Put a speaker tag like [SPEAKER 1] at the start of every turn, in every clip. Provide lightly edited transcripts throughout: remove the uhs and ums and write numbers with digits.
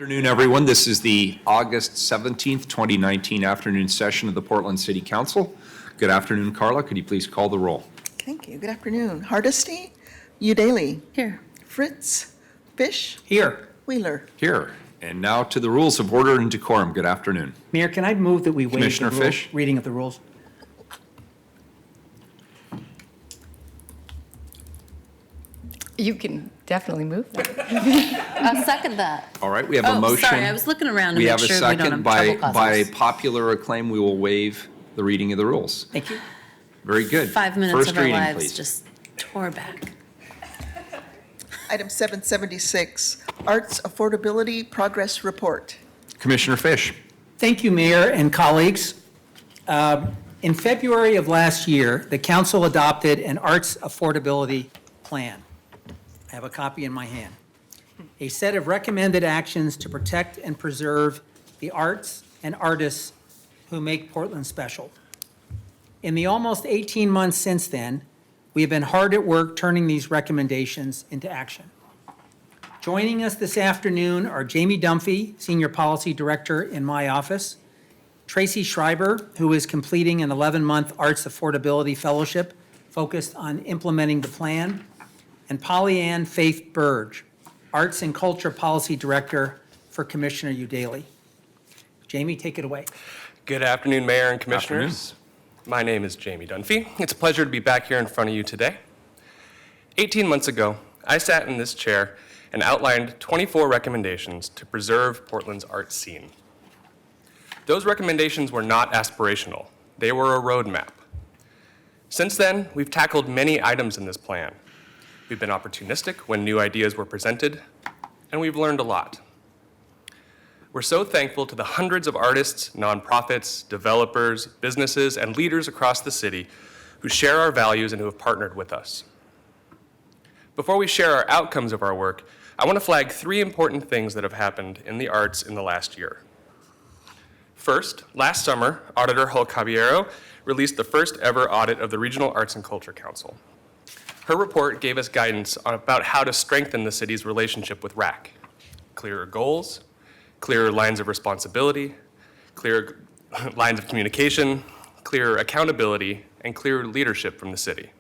[SPEAKER 1] Afternoon, everyone. This is the August 17th, 2019 afternoon session of the Portland City Council. Good afternoon, Carla. Could you please call the roll?
[SPEAKER 2] Thank you. Good afternoon. Hardesty? Udaley?
[SPEAKER 3] Here.
[SPEAKER 2] Fritz? Fish?
[SPEAKER 4] Here.
[SPEAKER 2] Wheeler?
[SPEAKER 1] Here. And now to the rules of order and decorum. Good afternoon.
[SPEAKER 4] Mayor, can I move that we waive
[SPEAKER 1] Commissioner
[SPEAKER 4] the
[SPEAKER 1] Fish?
[SPEAKER 4] reading of the rules?
[SPEAKER 3] You can definitely move that. I'll second that.
[SPEAKER 1] All right, we have a motion.
[SPEAKER 3] Sorry, I was looking around to
[SPEAKER 1] We
[SPEAKER 3] make
[SPEAKER 1] have a
[SPEAKER 3] sure we don't
[SPEAKER 1] second.
[SPEAKER 3] have
[SPEAKER 1] By
[SPEAKER 3] trouble causers.
[SPEAKER 1] popular acclaim, we will waive the reading of the rules.
[SPEAKER 4] Thank you.
[SPEAKER 1] Very good.
[SPEAKER 3] 5 minutes
[SPEAKER 1] First
[SPEAKER 3] of our
[SPEAKER 1] reading,
[SPEAKER 3] lives
[SPEAKER 1] please.
[SPEAKER 3] just tore back.
[SPEAKER 2] Item 776, Arts Affordability Progress Report.
[SPEAKER 1] Commissioner Fish.
[SPEAKER 4] Thank you, Mayor and colleagues. In February of last year, the council adopted an arts affordability plan. I have a copy in my hand. A set of recommended actions to protect and preserve the arts and artists who make Portland special. In the almost 18 months since then, we have been hard at work turning these recommendations into action. Joining us this afternoon are Jamie Dunphy, Senior Policy Director in my office, Tracy Schreiber, who is completing an 11-month Arts Affordability Fellowship focused on implementing the plan, and Pollyann Faith Burge, Arts and Culture Policy Director for Commissioner Udaley. Jamie, take it away.
[SPEAKER 5] Good afternoon, Mayor and Commissioners. My name is Jamie Dunphy. It's a pleasure to be back here in front of you today. 18 months ago, I sat in this chair and outlined 24 recommendations to preserve Portland's art scene. Those recommendations were not aspirational. They were a roadmap. Since then, we've tackled many items in this plan. We've been opportunistic when new ideas were presented, and we've learned a lot. We're so thankful to the hundreds of artists, nonprofits, developers, businesses, and leaders across the city who share our values and who have partnered with us. Before we share our outcomes of our work, I want to flag 3 important things that have happened in the arts in the last year. First, last summer, Auditor Hulk Caballero released the first ever audit of the Regional Arts and Culture Council. Her report gave us guidance about how to strengthen the city's relationship with RAC. Clearer goals, clearer lines of responsibility, clearer lines of communication, clearer accountability, and clearer leadership from the city.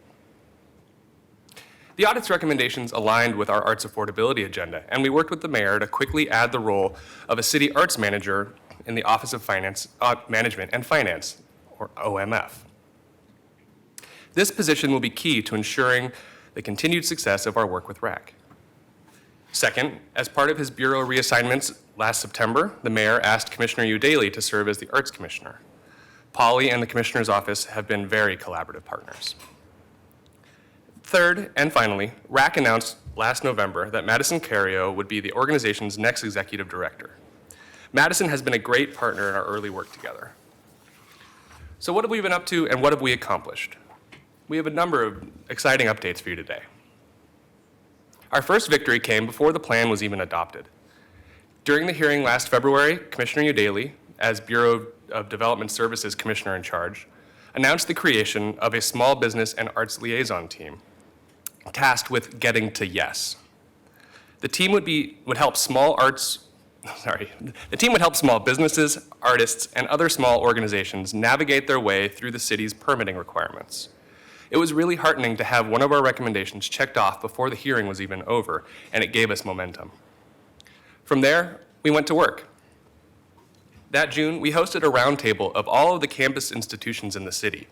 [SPEAKER 5] The audit's recommendations aligned with our arts affordability agenda, and we worked with the mayor to quickly add the role of a city arts manager in the Office of Management and Finance, or OMF. This position will be key to ensuring the continued success of our work with RAC. Second, as part of his bureau reassignments last September, the mayor asked Commissioner Udaley to serve as the arts commissioner. Polly and the commissioner's office have been very collaborative partners. Third, and finally, RAC announced last November that Madison Cario would be the organization's next executive director. Madison has been a great partner in our early work together. So what have we been up to and what have we accomplished? We have a number of exciting updates for you today. Our first victory came before the plan was even adopted. During the hearing last February, Commissioner Udaley, as Bureau of Development Services Commissioner in charge, announced the creation of a small business and arts liaison team, tasked with getting to yes. The team would help small businesses, artists, and other small organizations navigate their way through the city's permitting requirements. It was really heartening to have one of our recommendations checked off before the hearing was even over, and it gave us momentum. From there, we went to work. That June, we hosted a roundtable of all of the campus institutions in the city,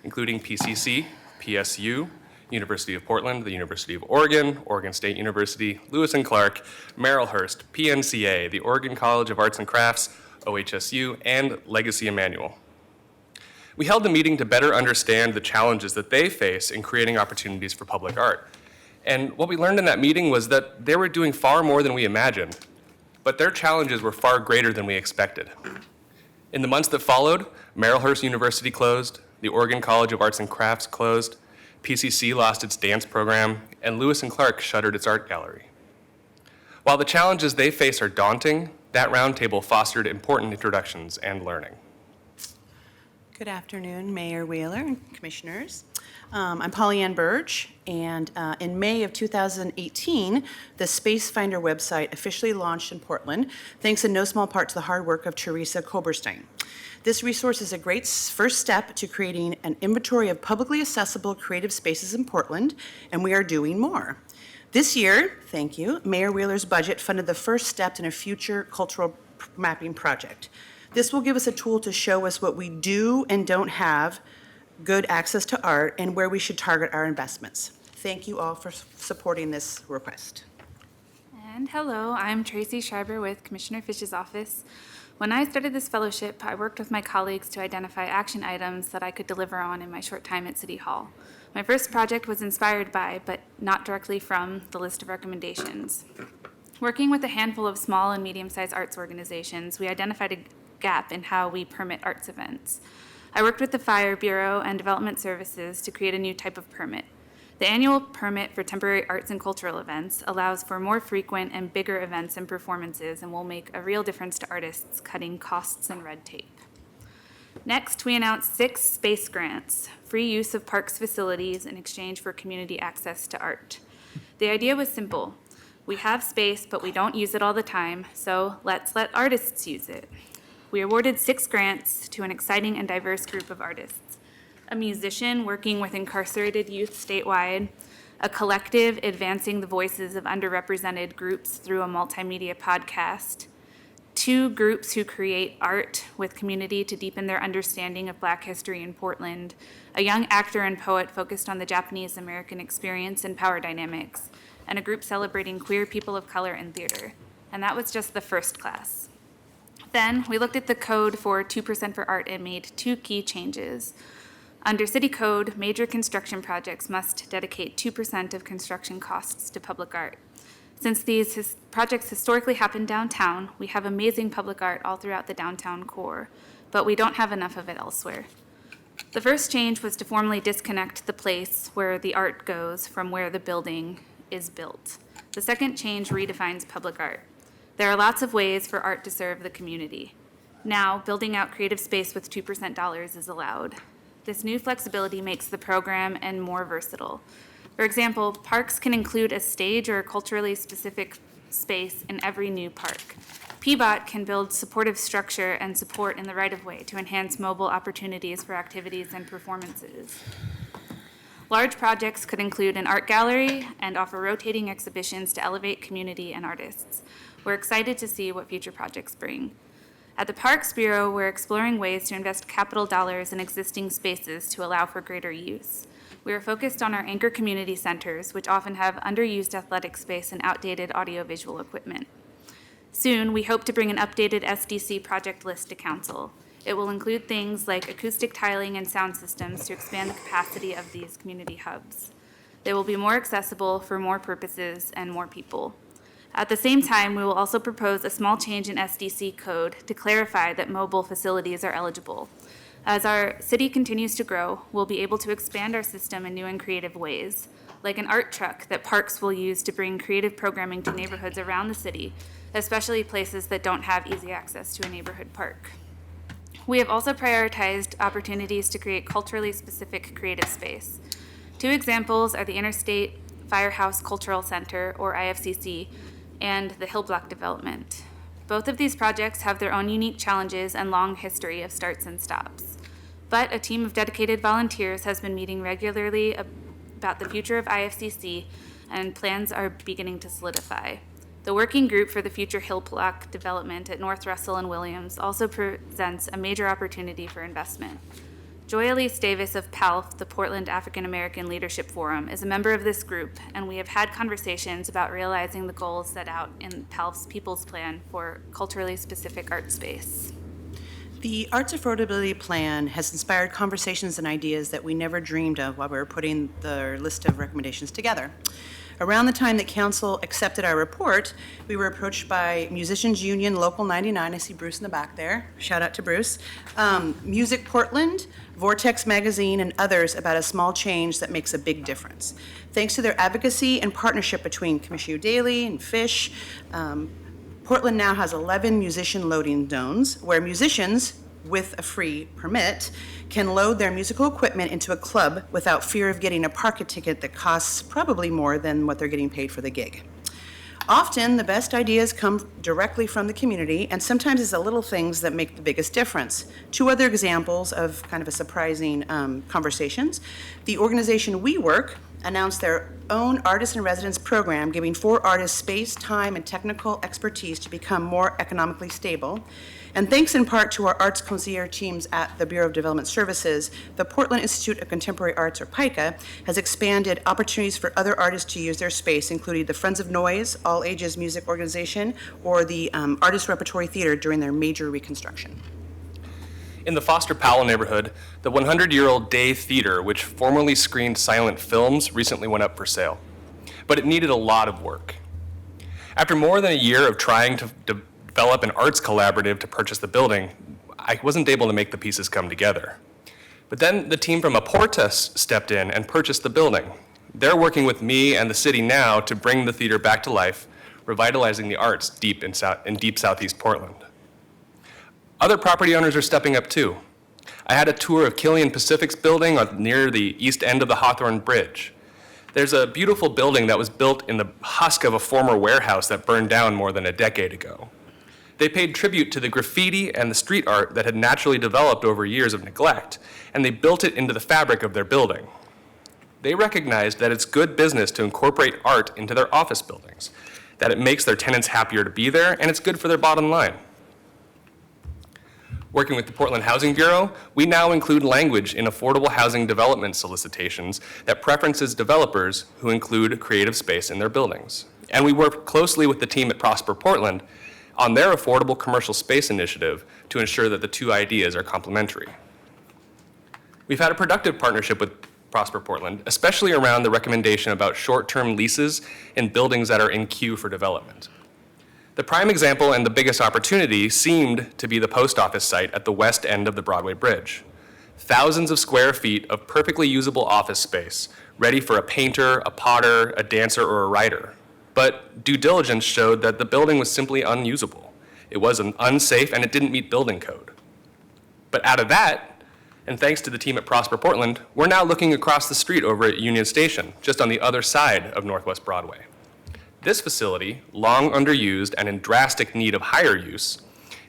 [SPEAKER 5] including PCC, PSU, University of Portland, the University of Oregon, Oregon State University, Lewis and Clark, Merrillhurst, PNCA, the Oregon College of Arts and Crafts, OHSU, and Legacy Emmanuel. We held the meeting to better understand the challenges that they face in creating opportunities for public art. And what we learned in that meeting was that they were doing far more than we imagined, but their challenges were far greater than we expected. In the months that followed, Merrillhurst University closed, the Oregon College of Arts and Crafts closed, PCC lost its dance program, and Lewis and Clark shuttered its art gallery. While the challenges they face are daunting, that roundtable fostered important introductions and learning.
[SPEAKER 6] Good afternoon, Mayor Wheeler and Commissioners. I'm Polly Ann Burge, and in May of 2018, the Space Finder website officially launched in Portland, thanks in no small part to the hard work of Teresa Koberstein. This resource is a great first step to creating an inventory of publicly accessible creative spaces in Portland, and we are doing more. This year, thank you, Mayor Wheeler's budget funded the first step in a future cultural mapping project. This will give us a tool to show us what we do and don't have good access to art and where we should target our investments. Thank you all for supporting this request.
[SPEAKER 7] And hello, I'm Tracy Schreiber with Commissioner Fish's office. When I started this fellowship, I worked with my colleagues to identify action items that I could deliver on in my short time at City Hall. My first project was inspired by, but not directly from, the list of recommendations. Working with a handful of small and medium-sized arts organizations, we identified a gap in how we permit arts events. I worked with the Fire Bureau and Development Services to create a new type of permit. The annual permit for temporary arts and cultural events allows for more frequent and bigger events and performances and will make a real difference to artists, cutting costs and red tape. Next, we announced 6 space grants, free use of parks facilities in exchange for community access to art. The idea was simple. We have space, but we don't use it all the time, so let's let artists use it. We awarded 6 grants to an exciting and diverse group of artists: a musician working with incarcerated youth statewide, a collective advancing the voices of underrepresented groups through a multimedia podcast, 2 groups who create art with community to deepen their understanding of Black history in Portland, a young actor and poet focused on the Japanese-American experience and power dynamics, and a group celebrating queer people of color in theater. And that was just the first class. Then we looked at the code for 2% for art and made 2 key changes. Under City Code, major construction projects must dedicate 2% of construction costs to public art. Since these projects historically happen downtown, we have amazing public art all throughout the downtown core, but we don't have enough of it elsewhere. The first change was to formally disconnect the place where the art goes from where the building is built. The second change redefines public art. There are lots of ways for art to serve the community. Now, building out creative space with 2% dollars is allowed. This new flexibility makes the program and more versatile. For example, parks can include a stage or a culturally specific space in every new park. PBOT can build supportive structure and support in the right-of-way to enhance mobile opportunities for activities and performances. Large projects could include an art gallery and offer rotating exhibitions to elevate community and artists. We're excited to see what future projects bring. At the Parks Bureau, we're exploring ways to invest capital dollars in existing spaces to allow for greater use. We are focused on our anchor community centers, which often have underused athletic space and outdated audiovisual equipment. Soon, we hope to bring an updated SDC project list to Council. It will include things like acoustic tiling and sound systems to expand the capacity of these community hubs. They will be more accessible for more purposes and more people. At the same time, we will also propose a small change in SDC code to clarify that mobile facilities are eligible. As our city continues to grow, we'll be able to expand our system in new and creative ways, like an art truck that parks will use to bring creative programming to neighborhoods around the city, especially places that don't have easy access to a neighborhood park. We have also prioritized opportunities to create culturally specific creative space. 2 examples are the Interstate Firehouse Cultural Center, or IFCC, and the Hill Block development. Both of these projects have their own unique challenges and long history of starts and stops. But a team of dedicated volunteers has been meeting regularly about the future of IFCC, and plans are beginning to solidify. The working group for the future Hill Block development at North Russell and Williams also presents a major opportunity for investment. Joy Elise Davis of PALF, the Portland African American Leadership Forum, is a member of this group, and we have had conversations about realizing the goals set out in PALF's People's Plan for culturally specific art space.
[SPEAKER 6] The Arts Affordability Plan has inspired conversations and ideas that we never dreamed of while we were putting the list of recommendations together. Around the time that Council accepted our report, we were approached by Musicians Union Local 99, I see Bruce in the back there, shout out to Bruce, Music Portland, Vortex Magazine, and others about a small change that makes a big difference. Thanks to their advocacy and partnership between Commissioner Daly and Fish, Portland now has 11 musician loading zones where musicians with a free permit can load their musical equipment into a club without fear of getting a parking ticket that costs probably more than what they're getting paid for the gig. Often, the best ideas come directly from the community, and sometimes it's the little things that make the biggest difference. Two other examples of kind of a surprising conversations. The organization We Work announced their own Artist in Residence program, giving 4 artists space, time, and technical expertise to become more economically stable. And thanks in part to our arts concierge teams at the Bureau of Development Services, the Portland Institute of Contemporary Arts, or PICA, has expanded opportunities for other artists to use their space, including the Friends of Noise, all ages music organization, or the Artist Repertory Theater during their major reconstruction.
[SPEAKER 5] In the Foster Powell neighborhood, the 100-year-old Day Theater, which formerly screened silent films, recently went up for sale. But it needed a lot of work. After more than a year of trying to develop an arts collaborative to purchase the building, I wasn't able to make the pieces come together. But then the team from Aporta stepped in and purchased the building. They're working with me and the city now to bring the theater back to life, revitalizing the arts deep in deep Southeast Portland. Other property owners are stepping up too. I had a tour of Killian Pacific's building near the east end of the Hawthorne Bridge. There's a beautiful building that was built in the husk of a former warehouse that burned down more than a decade ago. They paid tribute to the graffiti and the street art that had naturally developed over years of neglect, and they built it into the fabric of their building. They recognized that it's good business to incorporate art into their office buildings, that it makes their tenants happier to be there, and it's good for their bottom line. Working with the Portland Housing Bureau, we now include language in affordable housing development solicitations that preferences developers who include creative space in their buildings. And we work closely with the team at Prosper Portland on their affordable commercial space initiative to ensure that the two ideas are complementary. We've had a productive partnership with Prosper Portland, especially around the recommendation about short-term leases in buildings that are in queue for development. The prime example and the biggest opportunity seemed to be the post office site at the west end of the Broadway Bridge. Thousands of square feet of perfectly usable office space, ready for a painter, a potter, a dancer, or a writer. But due diligence showed that the building was simply unusable. It was unsafe and it didn't meet building code. But out of that, and thanks to the team at Prosper Portland, we're now looking across the street over at Union Station, just on the other side of Northwest Broadway. This facility, long underused and in drastic need of higher use,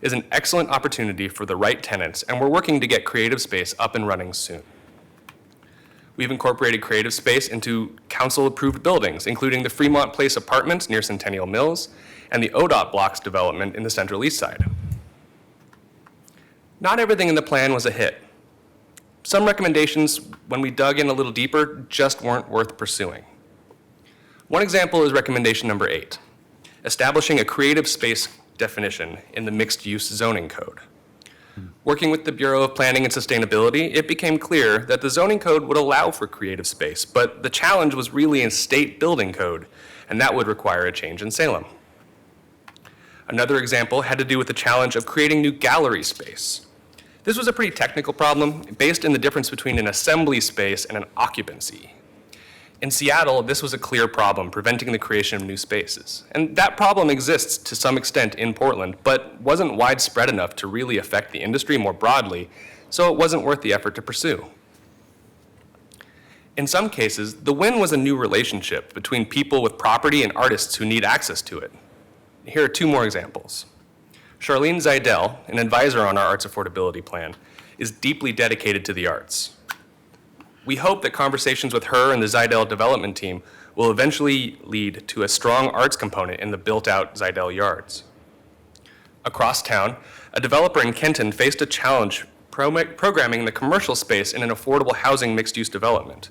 [SPEAKER 5] is an excellent opportunity for the right tenants, and we're working to get creative space up and running soon. We've incorporated creative space into council-approved buildings, including the Fremont Place Apartments near Centennial Mills and the ODOT Blocks development in the Central East Side. Not everything in the plan was a hit. Some recommendations, when we dug in a little deeper, just weren't worth pursuing. One example is recommendation number 8, establishing a creative space definition in the mixed-use zoning code. Working with the Bureau of Planning and Sustainability, it became clear that the zoning code would allow for creative space, but the challenge was really in state building code, and that would require a change in Salem. Another example had to do with the challenge of creating new gallery space. This was a pretty technical problem based in the difference between an assembly space and an occupancy. In Seattle, this was a clear problem, preventing the creation of new spaces. And that problem exists to some extent in Portland, but wasn't widespread enough to really affect the industry more broadly, so it wasn't worth the effort to pursue. In some cases, the win was a new relationship between people with property and artists who need access to it. Here are 2 more examples. Charlene Zeidel, an advisor on our Arts Affordability Plan, is deeply dedicated to the arts. We hope that conversations with her and the Zeidel development team will eventually lead to a strong arts component in the built-out Zeidel yards. Across town, a developer in Kenton faced a challenge programming the commercial space in an affordable housing mixed-use development.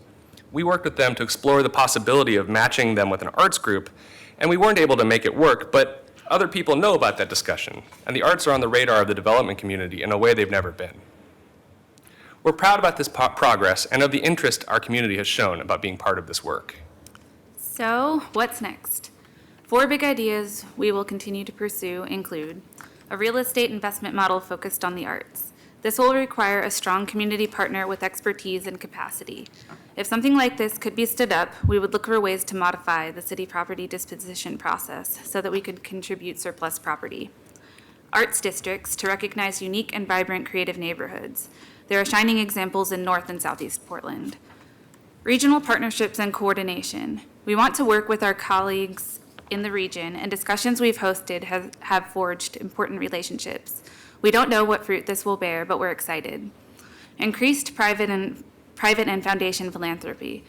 [SPEAKER 5] We worked with them to explore the possibility of matching them with an arts group, and we weren't able to make it work, but other people know about that discussion, and the arts are on the radar of the development community in a way they've never been. We're proud about this progress and of the interest our community has shown about being part of this work.
[SPEAKER 7] So, what's next? 4 big ideas we will continue to pursue include a real estate investment model focused on the arts. This will require a strong community partner with expertise and capacity. If something like this could be stood up, we would look for ways to modify the city property disposition process so that we could contribute surplus property. arts districts to recognize unique and vibrant creative neighborhoods. There are shining examples in North and Southeast Portland. Regional partnerships and coordination. We want to work with our colleagues in the region, and discussions we've hosted have forged important relationships. We don't know what fruit this will bear, but we're excited. Increased private and foundation philanthropy.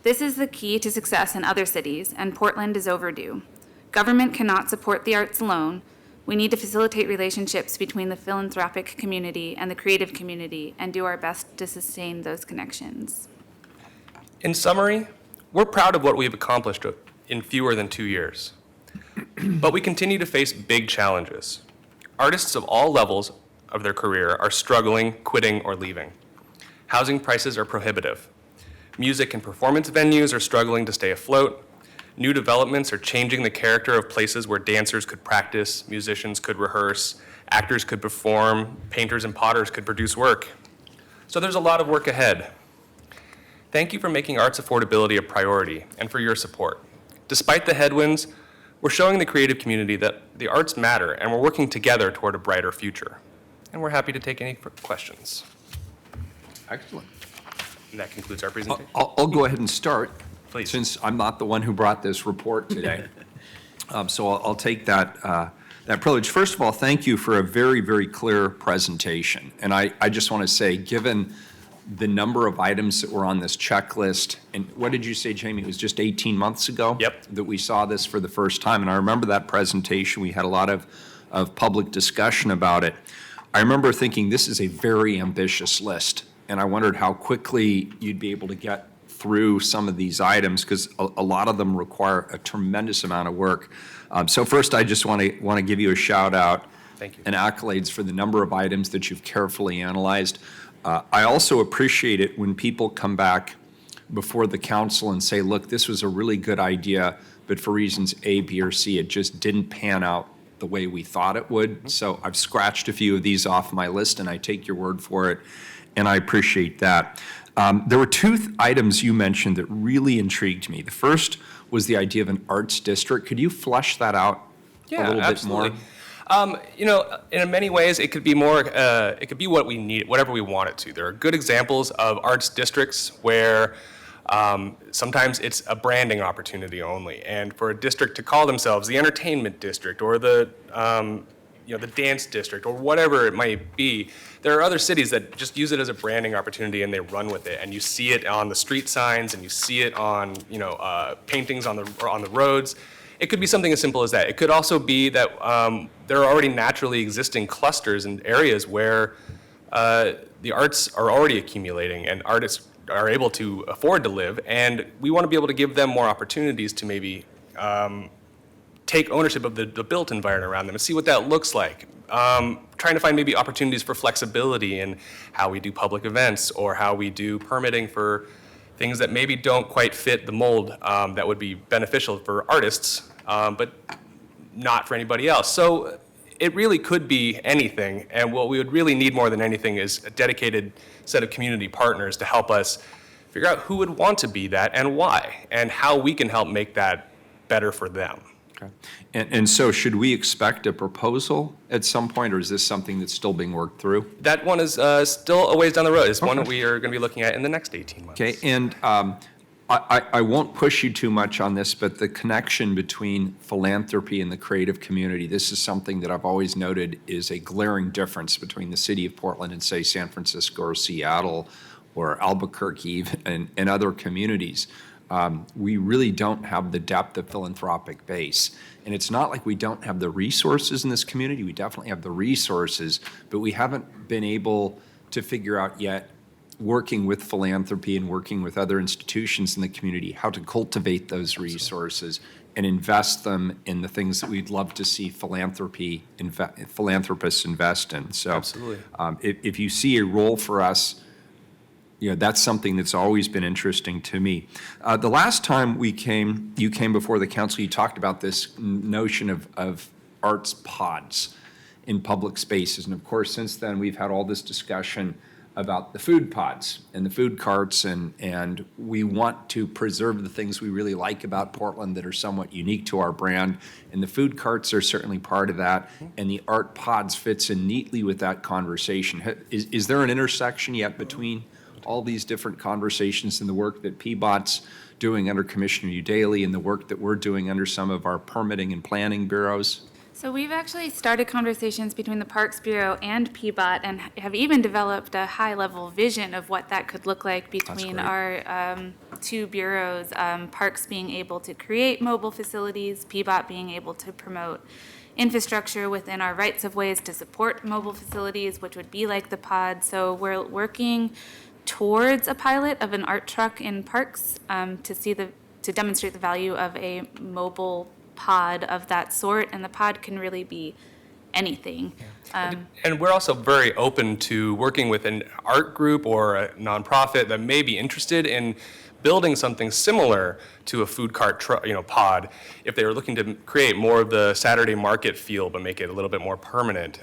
[SPEAKER 7] This is the key to success in other cities, and Portland is overdue. Government cannot support the arts alone. We need to facilitate relationships between the philanthropic community and the creative community and do our best to sustain those connections.
[SPEAKER 5] In summary, we're proud of what we've accomplished in fewer than 2 years. But we continue to face big challenges. Artists of all levels of their career are struggling, quitting, or leaving. Housing prices are prohibitive. Music and performance venues are struggling to stay afloat. New developments are changing the character of places where dancers could practice, musicians could rehearse, actors could perform, painters and potters could produce work. So there's a lot of work ahead. Thank you for making arts affordability a priority and for your support. Despite the headwinds, we're showing the creative community that the arts matter and we're working together toward a brighter future. And we're happy to take any questions.
[SPEAKER 1] Excellent.
[SPEAKER 5] And that concludes our presentation.
[SPEAKER 1] I'll go ahead and start.
[SPEAKER 5] Please.
[SPEAKER 1] Since I'm not the one who brought this report today. So I'll take that privilege. First of all, thank you for a very, very clear presentation. And I just want to say, given the number of items that were on this checklist, and what did you say, Jamie? It was just 18 months ago?
[SPEAKER 5] Yep.
[SPEAKER 1] That we saw this for the first time. And I remember that presentation. We had a lot of public discussion about it. I remember thinking this is a very ambitious list. And I wondered how quickly you'd be able to get through some of these items, because a lot of them require a tremendous amount of work. So first, I just want to give you a shout out.
[SPEAKER 5] Thank you.
[SPEAKER 1] And accolades for the number of items that you've carefully analyzed. I also appreciate it when people come back before the council and say, look, this was a really good idea, but for reasons A, B, or C, it just didn't pan out the way we thought it would. So I've scratched a few of these off my list, and I take your word for it, and I appreciate that. There were two items you mentioned that really intrigued me. The first was the idea of an arts district. Could you flesh that out a little bit more?
[SPEAKER 5] You know, in many ways, it could be more, it could be what we need, whatever we want it to. There are good examples of arts districts where sometimes it's a branding opportunity only. And for a district to call themselves the entertainment district or the dance district or whatever it might be, there are other cities that just use it as a branding opportunity and they run with it. And you see it on the street signs and you see it on, paintings on the roads. It could be something as simple as that. It could also be that there are already naturally existing clusters and areas where the arts are already accumulating and artists are able to afford to live, and we want to be able to give them more opportunities to maybe take ownership of the built environment around them and see what that looks like. Trying to find maybe opportunities for flexibility in how we do public events or how we do permitting for things that maybe don't quite fit the mold that would be beneficial for artists, but not for anybody else. So it really could be anything, and what we would really need more than anything is a dedicated set of community partners to help us figure out who would want to be that and why, and how we can help make that better for them.
[SPEAKER 1] Okay. And so should we expect a proposal at some point, or is this something that's still being worked through?
[SPEAKER 5] That one is still a ways down the road. It's one that we are going to be looking at in the next 18 months.
[SPEAKER 1] Okay, and I won't push you too much on this, but the connection between philanthropy and the creative community, this is something that I've always noted is a glaring difference between the city of Portland and, say, San Francisco or Seattle or Albuquerque and other communities. We really don't have the depth of philanthropic base. And it's not like we don't have the resources in this community. We definitely have the resources, but we haven't been able to figure out yet, working with philanthropy and working with other institutions in the community, how to cultivate those resources and invest them in the things that we'd love to see philanthropists invest in. So
[SPEAKER 5] Absolutely.
[SPEAKER 1] If you see a role for us, that's something that's always been interesting to me. The last time you came before the council, you talked about this notion of arts pods in public spaces. And of course, since then, we've had all this discussion about the food pods and the food carts, and we want to preserve the things we really like about Portland that are somewhat unique to our brand, and the food carts are certainly part of that, and the art pods fits in neatly with that conversation. Is there an intersection yet between all these different conversations and the work that PBOT's doing under Commissioner Udaly and the work that we're doing under some of our permitting and planning bureaus?
[SPEAKER 7] So we've actually started conversations between the Parks Bureau and PBOT and have even developed a high-level vision of what that could look like between
[SPEAKER 1] great.
[SPEAKER 7] our two bureaus, Parks being able to create mobile facilities, PBOT being able to promote infrastructure within our rights-of-ways to support mobile facilities, which would be like the pod. So we're working towards a pilot of an art truck in Parks to demonstrate the value of a mobile pod of that sort, and the pod can really be anything.
[SPEAKER 5] And we're also very open to working with an art group or a nonprofit that may be interested in building something similar to a food cart pod, if they were looking to create more of the Saturday market feel but make it a little bit more permanent.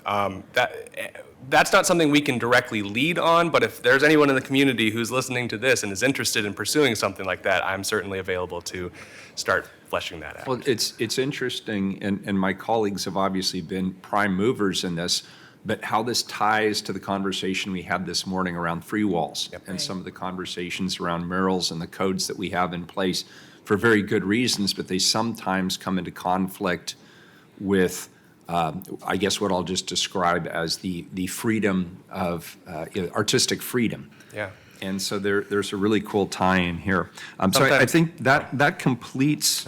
[SPEAKER 5] That's not something we can directly lead on, but if there's anyone in the community who's listening to this and is interested in pursuing something like that, I'm certainly available to start fleshing that out.
[SPEAKER 1] Well, it's interesting, and my colleagues have obviously been prime movers in this, but how this ties to the conversation we had this morning around free walls and some of the conversations around murals and the codes that we have in place for very good reasons, but they sometimes come into conflict with I guess what I'll just describe as the freedom of artistic freedom.
[SPEAKER 5] Yeah.
[SPEAKER 1] And so there's a really cool tie-in here. So I think that completes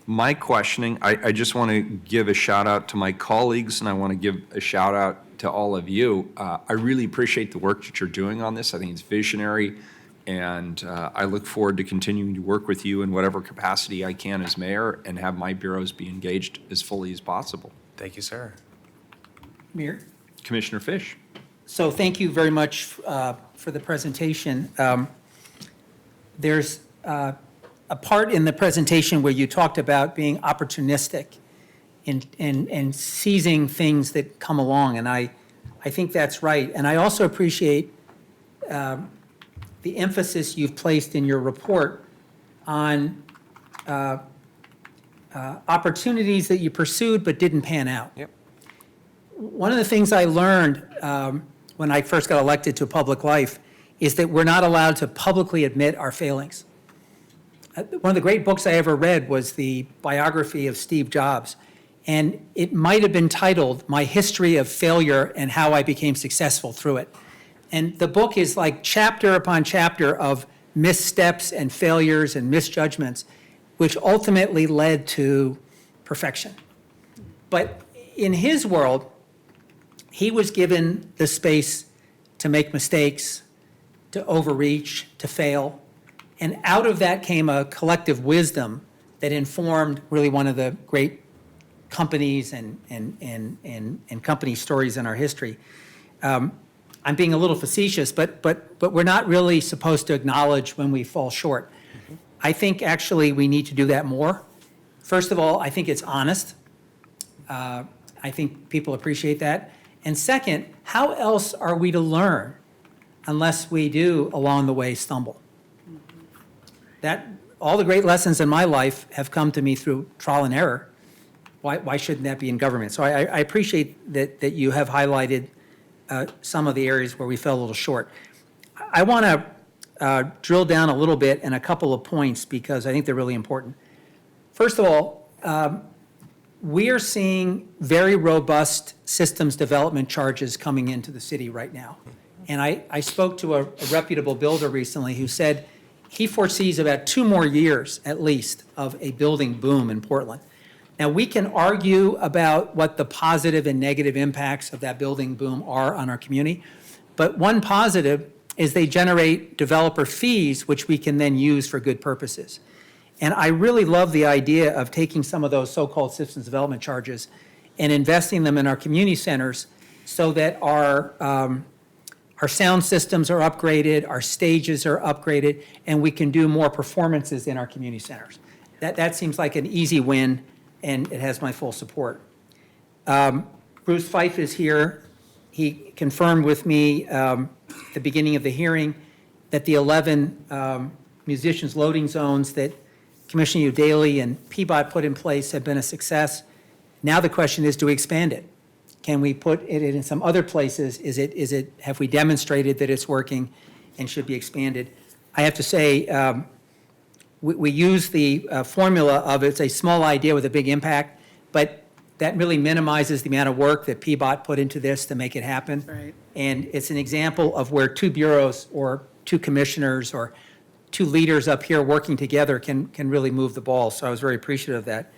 [SPEAKER 1] my questioning. I just want to give a shout out to my colleagues, and I want to give a shout out to all of you. I really appreciate the work that you're doing on this. I think it's visionary, and I look forward to continuing to work with you in whatever capacity I can as mayor and have my bureaus be engaged as fully as possible.
[SPEAKER 5] Thank you, sir.
[SPEAKER 4] Mayor?
[SPEAKER 1] Commissioner Fish.
[SPEAKER 4] So thank you very much for the presentation. There's a part in the presentation where you talked about being opportunistic and seizing things that come along, and I think that's right. And I also appreciate the emphasis you've placed in your report on opportunities that you pursued but didn't pan out.
[SPEAKER 5] Yep.
[SPEAKER 4] One of the things I learned when I first got elected to public life is that we're not allowed to publicly admit our failings. One of the great books I ever read was the biography of Steve Jobs, and it might have been titled My History of Failure and How I Became Successful Through It. And the book is like chapter upon chapter of missteps and failures and misjudgments, which ultimately led to perfection. But in his world, he was given the space to make mistakes, to overreach, to fail. And out of that came a collective wisdom that informed really one of the great companies and company stories in our history. I'm being a little facetious, but we're not really supposed to acknowledge when we fall short. I think actually we need to do that more. First of all, I think it's honest. I think people appreciate that. And second, how else are we to learn unless we do along the way stumble? All the great lessons in my life have come to me through trial and error. Why shouldn't that be in government? So I appreciate that you have highlighted some of the areas where we fell a little short. I want to drill down a little bit in a couple of points because I think they're really important. First of all, we are seeing very robust systems development charges coming into the city right now. And I spoke to a reputable builder recently who said he foresees about 2 more years at least of a building boom in Portland. Now, we can argue about what the positive and negative impacts of that building boom are on our community, but one positive is they generate developer fees, which we can then use for good purposes. And I really love the idea of taking some of those so-called systems development charges and investing them in our community centers so that our sound systems are upgraded, our stages are upgraded, and we can do more performances in our community centers. That seems like an easy win, and it has my full support. Bruce Fife is here. he confirmed with me at the beginning of the hearing that the 11 musicians loading zones that Commissioner Udaly and PBOT put in place have been a success. Now the question is, do we expand it? Can we put it in some other places? Have we demonstrated that it's working and should be expanded? I have to say, we use the formula of it's a small idea with a big impact, but that really minimizes the amount of work that PBOT put into this to make it happen.
[SPEAKER 6] Right.
[SPEAKER 4] And it's an example of where two bureaus or two commissioners or two leaders up here working together can really move the ball. So I was very appreciative of that.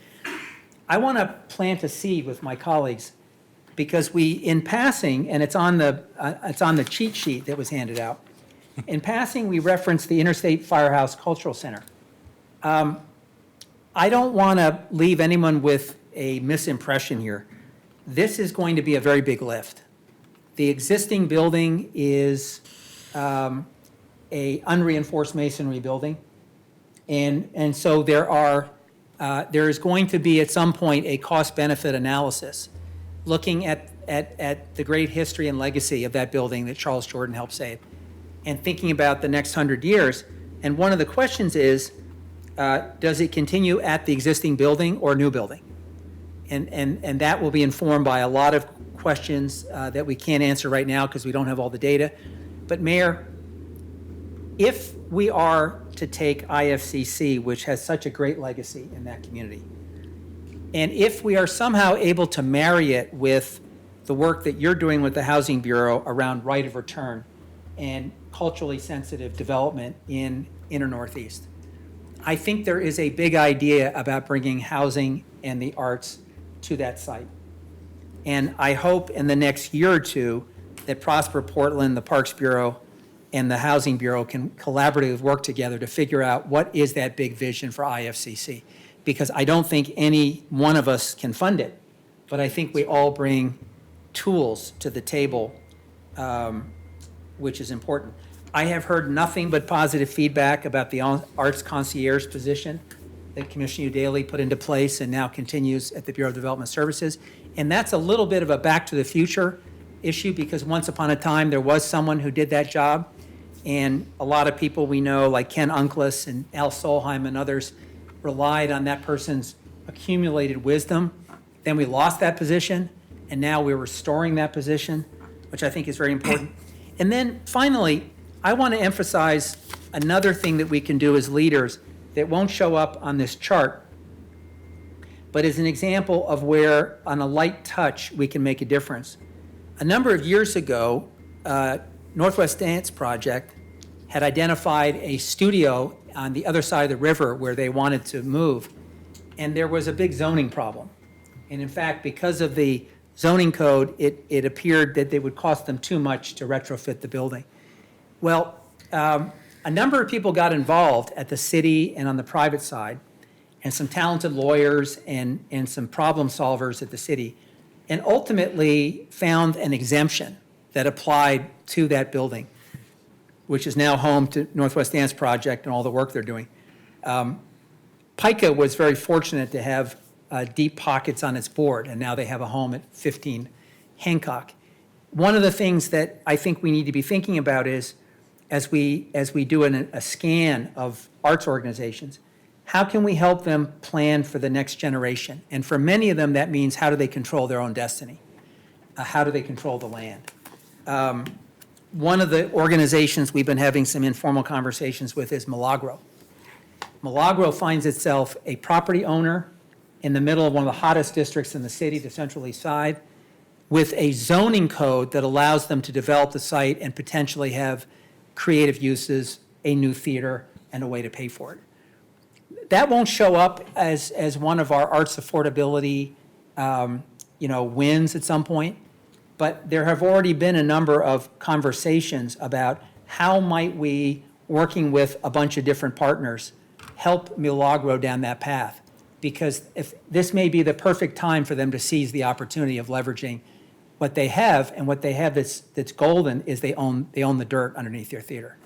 [SPEAKER 4] I want to plant a seed with my colleagues because we, in passing, and it's on the cheat sheet that was handed out. In passing, we referenced the Interstate Firehouse Cultural Center. I don't want to leave anyone with a misimpression here. This is going to be a very big lift. The existing building is a unreinforced masonry building. And so there is going to be at some point a cost-benefit analysis looking at the great history and legacy of that building that Charles Jordan helped save and thinking about the next 100 years. And one of the questions is, does it continue at the existing building or new building? And that will be informed by a lot of questions that we can't answer right now because we don't have all the data. But Mayor, if we are to take IFCC, which has such a great legacy in that community, and if we are somehow able to marry it with the work that you're doing with the Housing Bureau around right of return and culturally sensitive development in inner Northeast, I think there is a big idea about bringing housing and the arts to that site. And I hope in the next year or two that Prosper Portland, the Parks Bureau, and the Housing Bureau can collaboratively work together to figure out what is that big vision for IFCC. Because I don't think any one of us can fund it, but I think we all bring tools to the table, which is important. I have heard nothing but positive feedback about the arts concierge position that Commissioner Udaly put into place and now continues at the Bureau of Development Services. And that's a little bit of a back to the future issue because once upon a time there was someone who did that job. And a lot of people we know, like Ken Unclus and Al Solheim and others, relied on that person's accumulated wisdom. Then we lost that position, and now we're restoring that position, which I think is very important. And then finally, I want to emphasize another thing that we can do as leaders that won't show up on this chart, but is an example of where, on a light touch, we can make a difference. A number of years ago, Northwest Dance Project had identified a studio on the other side of the river where they wanted to move, and there was a big zoning problem. And in fact, because of the zoning code, it appeared that it would cost them too much to retrofit the building. Well, a number of people got involved at the city and on the private side, and some talented lawyers and some problem solvers at the city, and ultimately found an exemption that applied to that building, which is now home to Northwest Dance Project and all the work they're doing. PICA was very fortunate to have deep pockets on its board, and now they have a home at 15 Hancock. One of the things that I think we need to be thinking about is, as we do a scan of arts organizations, how can we help them plan for the next generation? And for many of them, that means how do they control their own destiny? How do they control the land? One of the organizations we've been having some informal conversations with is Milagro. Milagro finds itself a property owner in the middle of one of the hottest districts in the city, the Central East Side, with a zoning code that allows them to develop the site and potentially have creative uses, a new theater, and a way to pay for it. That won't show up as one of our arts affordability wins at some point, but there have already been a number of conversations about how might we, working with a bunch of different partners, help Milagro down that path. Because if this may be the perfect time for them to seize the opportunity of leveraging what they have, and what they have that's golden is they own the dirt underneath their theater.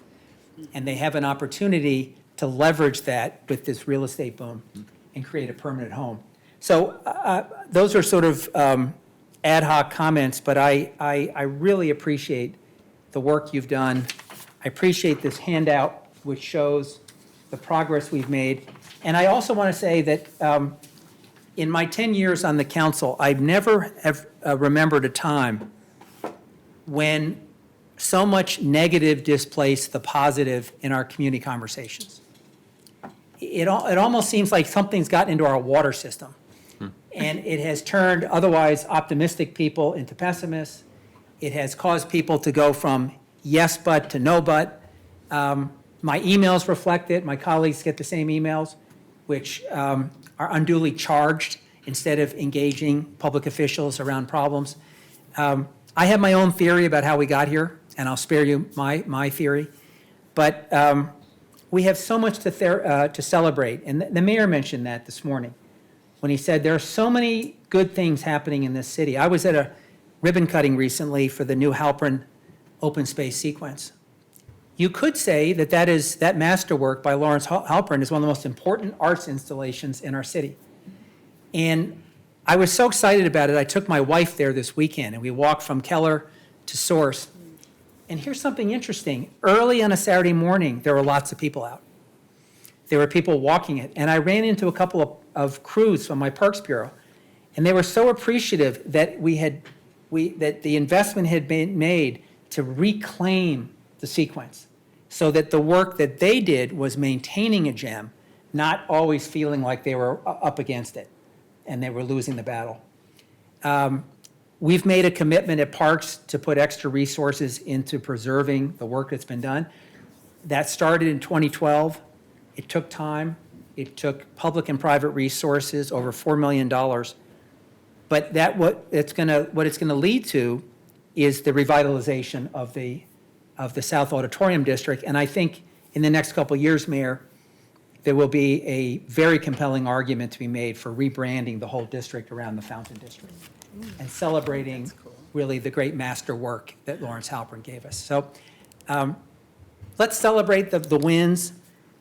[SPEAKER 4] And they have an opportunity to leverage that with this real estate boom and create a permanent home. So those are sort of ad hoc comments, but I really appreciate the work you've done. I appreciate this handout, which shows the progress we've made. And I also want to say that in my 10 years on the council, I've never have remembered a time when so much negative displaced the positive in our community conversations. It almost seems like something's gotten into our water system. And it has turned otherwise optimistic people into pessimists. It has caused people to go from yes, but to no, but. My emails reflect it. My colleagues get the same emails, which are unduly charged instead of engaging public officials around problems. I have my own theory about how we got here, and I'll spare you my theory. But we have so much to celebrate. And the mayor mentioned that this morning when he said there are so many good things happening in this city. I was at a ribbon cutting recently for the new Halpern open space sequence. You could say that masterwork by Lawrence Halpern is one of the most important arts installations in our city. And I was so excited about it, I took my wife there this weekend, and we walked from Keller to Source. And here's something interesting. Early on a Saturday morning, there were lots of people out. There were people walking it. And I ran into a couple of crews from my Parks Bureau, and they were so appreciative that that the investment had been made to reclaim the sequence, so that the work that they did was maintaining a gem, not always feeling like they were up against it and they were losing the battle. We've made a commitment at Parks to put extra resources into preserving the work that's been done. That started in 2012. It took time. It took public and private resources, over $4 million. But what it's going to lead to is the revitalization of the South Auditorium District. And I think in the next couple of years, Mayor, there will be a very compelling argument to be made for rebranding the whole district around the Fountain District and celebrating really the great master work that Lawrence Halpern gave us. So let's celebrate the wins.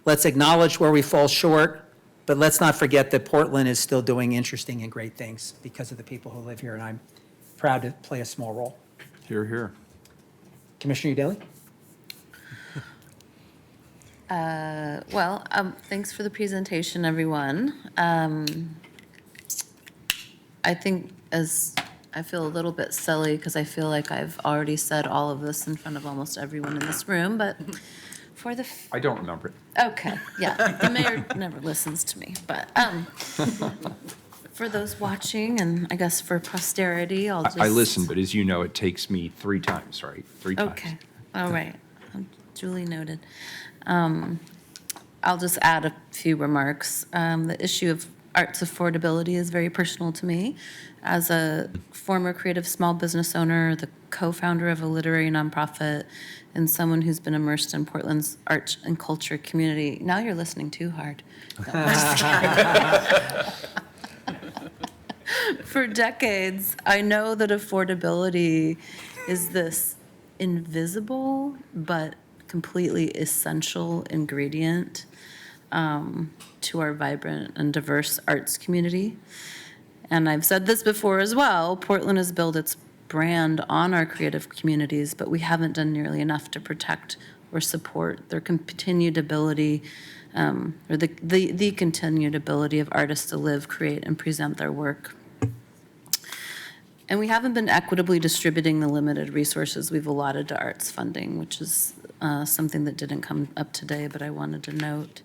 [SPEAKER 4] Let's acknowledge where we fall short, but let's not forget that Portland is still doing interesting and great things because of the people who live here, and I'm proud to play a small role.
[SPEAKER 1] Hear, hear.
[SPEAKER 3] Thanks
[SPEAKER 4] Commissioner
[SPEAKER 3] for the presentation, everyone. I think I feel a little bit silly because I feel like I've already said all of this in front of almost everyone in this room, but for the...
[SPEAKER 1] I don't remember it.
[SPEAKER 3] Okay, yeah, the mayor never listens to me, but for those watching and I guess for posterity, I'll just...
[SPEAKER 1] I listen, but as you know, it takes me 3 times, right? 3 times.
[SPEAKER 3] Okay, all right, duly noted. I'll just add a few remarks. The issue of arts affordability is very personal to me. As a former creative small business owner, the co-founder of a literary nonprofit, and someone who's been immersed in Portland's arts and culture community. Now you're listening too hard. For decades, I know that affordability is this invisible but completely essential ingredient to our vibrant and diverse arts community. And I've said this before as well, Portland has built its brand on our creative communities, but we haven't done nearly enough to protect or support their continued ability, or the continued ability of artists to live, create, and present their work. And we haven't been equitably distributing the limited resources we've allotted to arts funding, which is something that didn't come up today, but I wanted to note.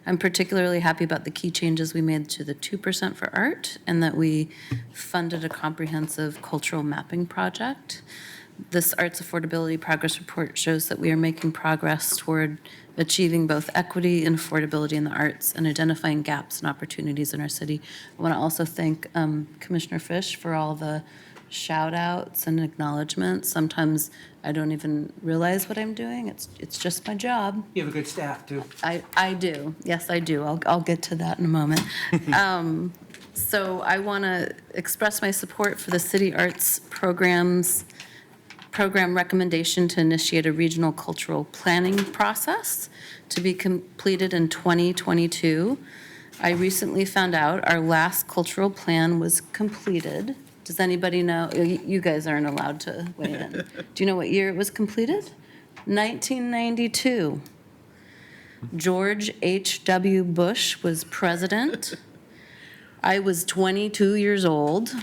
[SPEAKER 3] I'm particularly happy about the key changes we made to the 2% for art, and that we funded a comprehensive cultural mapping project. This Arts Affordability Progress Report shows that we are making progress toward achieving both equity and affordability in the arts and identifying gaps and opportunities in our city. I want to also thank Commissioner Fish for all the shout outs and acknowledgements. Sometimes I don't even realize what I'm doing. It's just my job.
[SPEAKER 4] You have a good staff, too.
[SPEAKER 3] I do. Yes, I do. I'll get to that in a moment. So I want to express my support for the city arts program recommendation to initiate a regional cultural planning process to be completed in 2022. I recently found out our last cultural plan was completed Does anybody know? You guys aren't allowed to weigh in. Do you know what year it was completed? 1992. George H.W. Bush was president. I was 22 years old.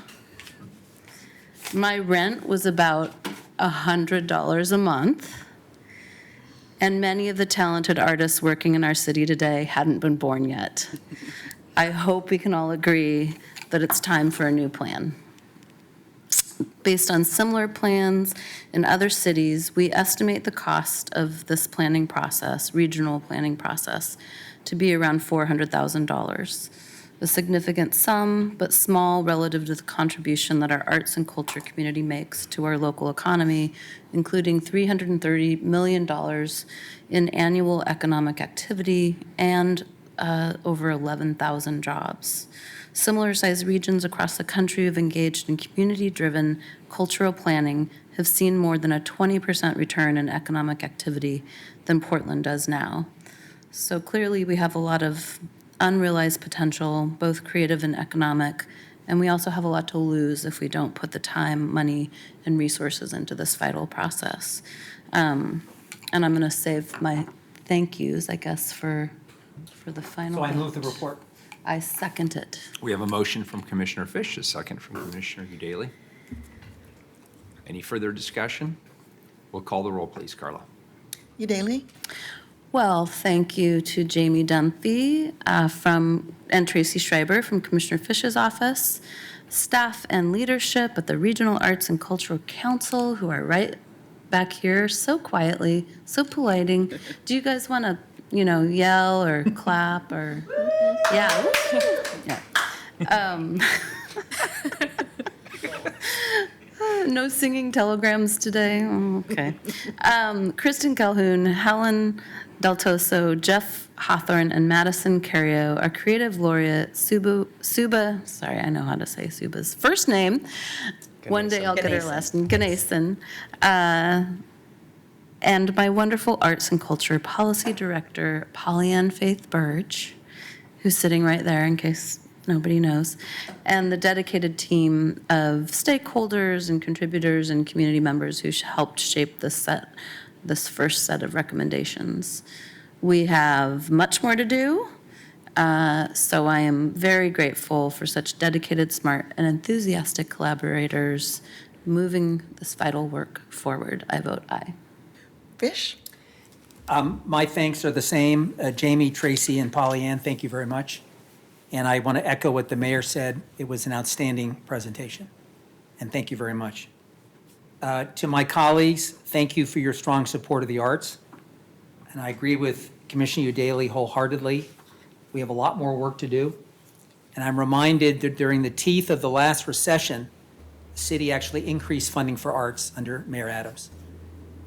[SPEAKER 3] My rent was about $100 a month. And many of the talented artists working in our city today hadn't been born yet. I hope we can all agree that it's time for a new plan. Based on similar plans in other cities, we estimate the cost of this planning process, regional planning process, to be around $400,000. A significant sum, but small relative to the contribution that our arts and culture community makes to our local economy, including $330 million in annual economic activity and over 11,000 jobs. Similar-sized regions across the country have engaged in community-driven cultural planning have seen more than a 20% return in economic activity than Portland does now. So clearly, we have a lot of unrealized potential, both creative and economic, and we also have a lot to lose if we don't put the time, money, and resources into this vital process. And I'm going to save my thank yous, I guess, for the final.
[SPEAKER 4] So I move the
[SPEAKER 3] vote.
[SPEAKER 4] report.
[SPEAKER 3] I second it.
[SPEAKER 1] We have a motion from Commissioner Fish, a second from Commissioner Daly. Any further discussion? We'll call the roll, please, Carla.
[SPEAKER 2] Daly,
[SPEAKER 3] Well, thank you to Jamie Dunphy and Tracy Schreiber from Commissioner Fish's office, staff and leadership at the Regional Arts and Cultural Council, who are right back here so quietly, so politing. Do you guys want to, yell or clap or? Yeah. Yeah. No singing telegrams today? Oh, okay. Kristen Calhoun, Helen Deltoso, Jeff Hawthorne, and Madison Cario, our creative laureate, Suba, sorry, I know how to say Suba's first name. One day I'll get her last name, Ganesan. And my wonderful arts and culture policy director, Pollyann Faith Burge, who's sitting right there in case nobody knows, and the dedicated team of stakeholders and contributors and community members who helped shape this first set of recommendations. We have much more to do, so I am very grateful for such dedicated, smart, and enthusiastic collaborators moving this vital work forward. I vote aye.
[SPEAKER 2] Fish,
[SPEAKER 4] My thanks are the same. Jamie, Tracy, and Pollyann, thank you very much. And I want to echo what the mayor said. It was an outstanding presentation, and thank you very much. To my colleagues, thank you for your strong support of the arts. And I agree with Commissioner Daly wholeheartedly. We have a lot more work to do. And I'm reminded that during the teeth of the last recession, the city actually increased funding for arts under Mayor Adams.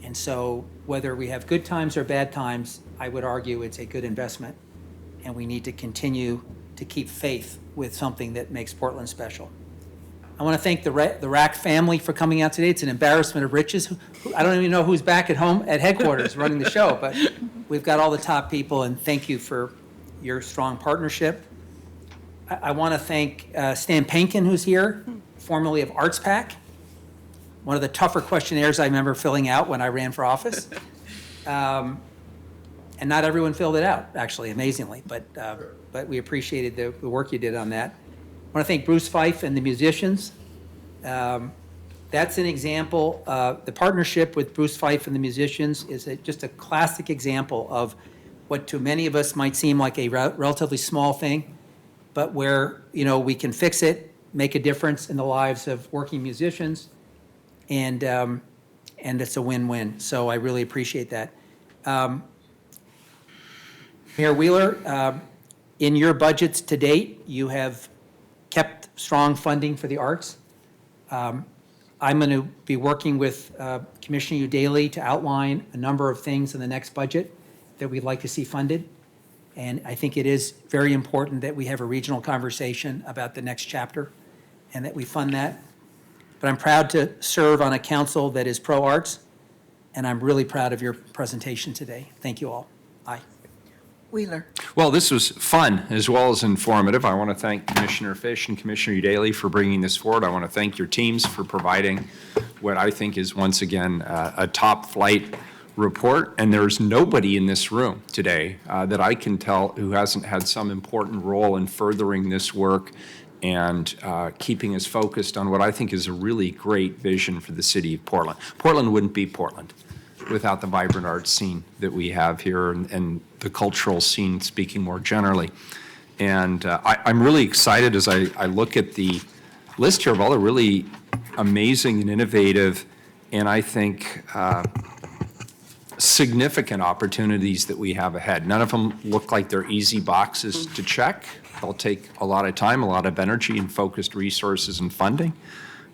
[SPEAKER 4] And so whether we have good times or bad times, I would argue it's a good investment. And we need to continue to keep faith with something that makes Portland special. I want to thank the Rack family for coming out today. It's an embarrassment of riches. I don't even know who's back at home at headquarters running the show, but we've got all the top people, and thank you for your strong partnership. I want to thank Stan Pankin, who's here, formerly of Arts Pack, one of the tougher questionnaires I remember filling out when I ran for office. And not everyone filled it out, actually, amazingly, but we appreciated the work you did on that. I want to thank Bruce Fife and the musicians. That's an example, the partnership with Bruce Fife and the musicians is just a classic example of what to many of us might seem like a relatively small thing, but where, we can fix it, make a difference in the lives of working musicians, and it's a win-win. So I really appreciate that. Mayor Wheeler, in your budgets to date, you have kept strong funding for the arts. I'm going to be working with Commissioner Daly to outline a number of things in the next budget that we'd like to see funded. And I think it is very important that we have a regional conversation about the next chapter and that we fund that. But I'm proud to serve on a council that is pro-arts, and I'm really proud of your presentation today. Thank you all. Aye.
[SPEAKER 2] Wheeler.
[SPEAKER 1] Well, this was fun as well as informative. I want to thank Commissioner Fish and Commissioner Daly for bringing this forward. I want to thank your teams for providing what I think is, once again, a top-flight report. And there's nobody in this room today that I can tell who hasn't had some important role in furthering this work and keeping us focused on what I think is a really great vision for the city of Portland. Portland wouldn't be Portland without the vibrant arts scene that we have here and the cultural scene, speaking more generally. And I'm really excited as I look at the list here of all the really amazing and innovative and I think significant opportunities that we have ahead. None of them look like they're easy boxes to check. They'll take a lot of time, a lot of energy and focused resources and funding.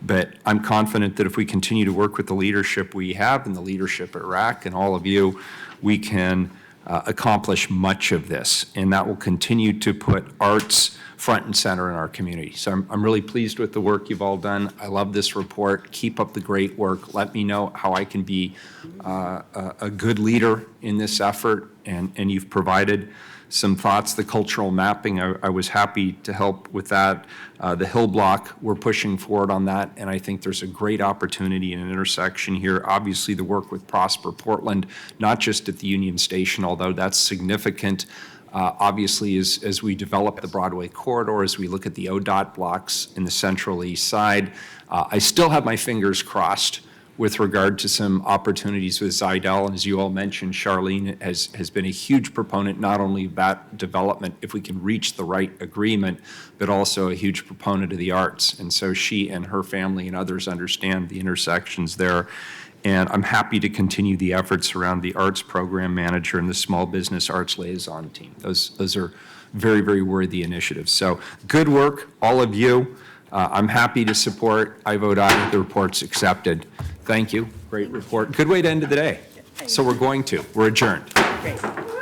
[SPEAKER 1] But I'm confident that if we continue to work with the leadership we have and the leadership at RAC and all of you, we can accomplish much of this. And that will continue to put arts front and center in our community. So I'm really pleased with the work you've all done. I love this report. Keep up the great work. Let me know how I can be a good leader in this effort. And you've provided some thoughts. The cultural mapping, I was happy to help with that. The Hill Block, we're pushing forward on that, and I think there's a great opportunity and an intersection here. Obviously, the work with Prosper Portland, not just at the Union Station, although that's significant. Obviously, as we develop the Broadway corridor, as we look at the ODOT blocks in the Central East Side, I still have my fingers crossed with regard to some opportunities with Zidell. And as you all mentioned, Charlene has been a huge proponent, not only of that development, if we can reach the right agreement, but also a huge proponent of the arts. And so she and her family and others understand the intersections there. And I'm happy to continue the efforts around the arts program manager and the small business arts liaison team. Those are very, very worthy initiatives. So good work, all of you. I'm happy to support. I vote aye. The report's accepted. Thank you. Great report. Good way to end the day. So we're adjourned.
[SPEAKER 2] Great.